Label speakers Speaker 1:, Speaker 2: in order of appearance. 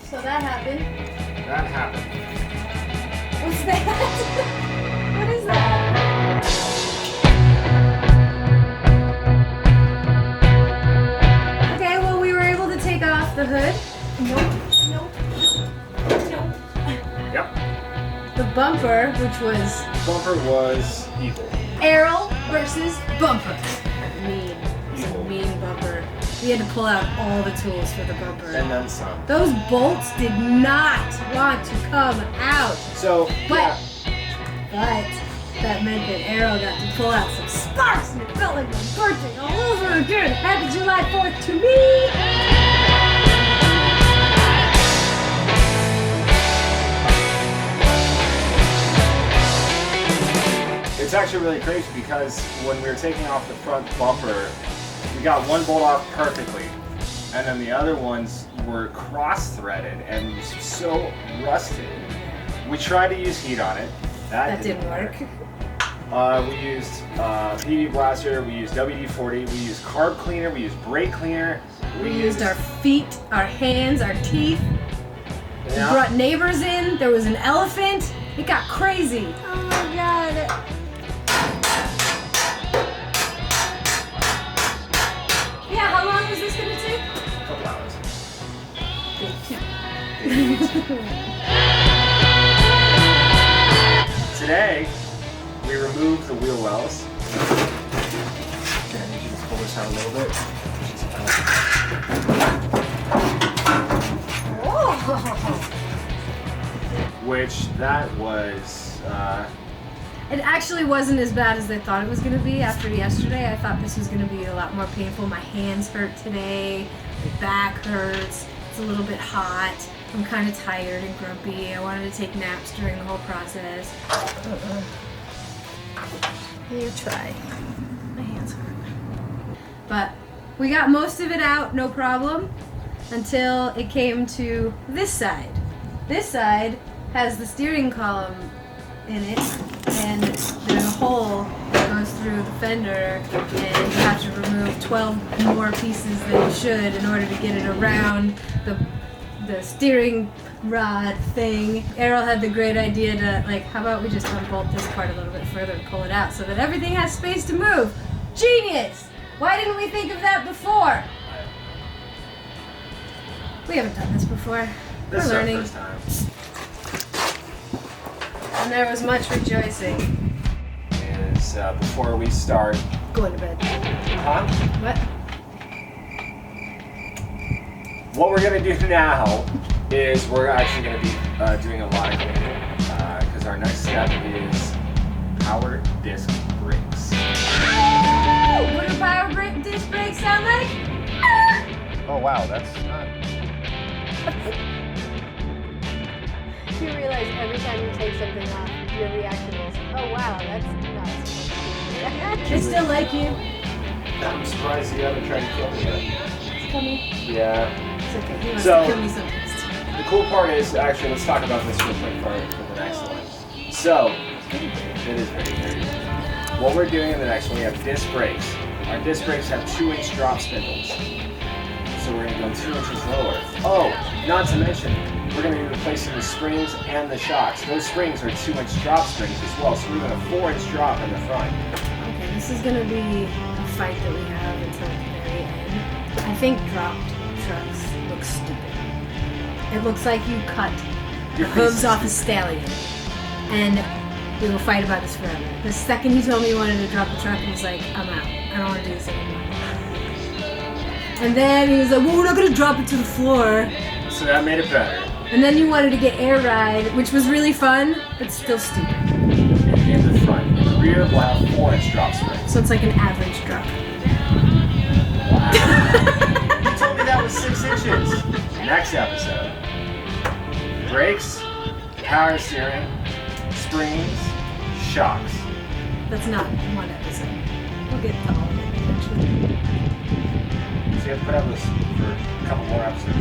Speaker 1: So that happened.
Speaker 2: That happened.
Speaker 1: What's that? What is that? Okay, well, we were able to take off the hood. Nope.
Speaker 2: Yep.
Speaker 1: The bumper, which was
Speaker 2: Bumper was evil.
Speaker 1: Errol versus Bumper. Mean. It's a mean bumper. We had to pull out all the tools for the bumper.
Speaker 2: And then some.
Speaker 1: Those bolts did not want to come out.
Speaker 2: So,
Speaker 1: But that meant that Errol got to pull out some sparks and it felt like my birthday all over again. Happy July 4th to me!
Speaker 2: It's actually really crazy because when we were taking off the front bumper, we got one bolt off perfectly, and then the other ones were cross-threaded and so rusted. We tried to use heat on it. That
Speaker 1: didn't work.
Speaker 2: We used PV Blaster, we used WD-40, we used carb cleaner, we used brake cleaner.
Speaker 1: We used our feet, our hands, our teeth.
Speaker 2: Yeah.
Speaker 1: We brought neighbors in. There was an elephant. It got crazy. Oh my god. Yeah, how long was this going to take?
Speaker 2: A couple hours. Today, we removed the wheel wells. Okay, I need you to pull this out a little bit. Which that was,
Speaker 1: It actually wasn't as bad as I thought it was going to be after yesterday. I thought this was going to be a lot more painful. My hands hurt today. My back hurts. It's a little bit hot. I'm kind of tired and grumpy. I wanted to take naps during the whole process. You try. My hands hurt. But we got most of it out, no problem, until it came to this side. This side has the steering column in it, and there's a hole that goes through the fender, and you have to remove 12 more pieces than you should in order to get it around the steering rod thing. Errol had the great idea to, like, how about we just unbolt this part a little bit further and pull it out so that everything has space to move? Genius! Why didn't we think of that before? We haven't done this before.
Speaker 2: this is
Speaker 1: We're
Speaker 2: our
Speaker 1: learning.
Speaker 2: first time.
Speaker 1: And there was much rejoicing.
Speaker 2: Is before we start.
Speaker 1: Going to bed.
Speaker 2: Huh?
Speaker 1: What?
Speaker 2: What we're gonna do now is we're actually gonna be doing a lot of cleaning because our next step is power disc brakes.
Speaker 1: What do power disc brakes sound like?
Speaker 2: Oh wow, that's not.
Speaker 1: You realize every time you take something off, your reaction is, oh wow, that's nuts. I still like you.
Speaker 2: I'm surprised you haven't tried to kill me yet.
Speaker 1: Kill me.
Speaker 2: Yeah.
Speaker 1: It's okay. He wants
Speaker 2: So-
Speaker 1: to kill me sometimes.
Speaker 2: The cool part is actually let's talk about this real quick for the next one. So it is very dirty. What we're doing in the next one, we have disc brakes. Our disc brakes have 2-inch drop spindles. So we're going to go 2 inches lower. Oh, not to mention, we're going to be replacing the springs and the shocks. Those springs are 2-inch drop springs as well, so we're going to 4-inch drop in the front.
Speaker 1: Okay, this is going to be a fight that we have until the very end. I think dropped trucks look stupid. It looks like you cut the hooves off a stallion. And we will fight about this forever. The second he told me he wanted to drop the truck, he was like, I'm out. I don't want to do this anymore. And then he was like, well, we're not going to drop it to the floor.
Speaker 2: So that made it better.
Speaker 1: And then you wanted to get air ride, which was really fun, but still stupid.
Speaker 2: In the front. In the rear, we'll have 4-inch drop springs.
Speaker 1: So it's like an average truck.
Speaker 2: Wow. You told me that was 6 inches. Next episode. Brakes, power steering, springs, shocks.
Speaker 1: That's not one episode. We'll get to all of it eventually.
Speaker 2: So you have to put up with this for a couple more episodes.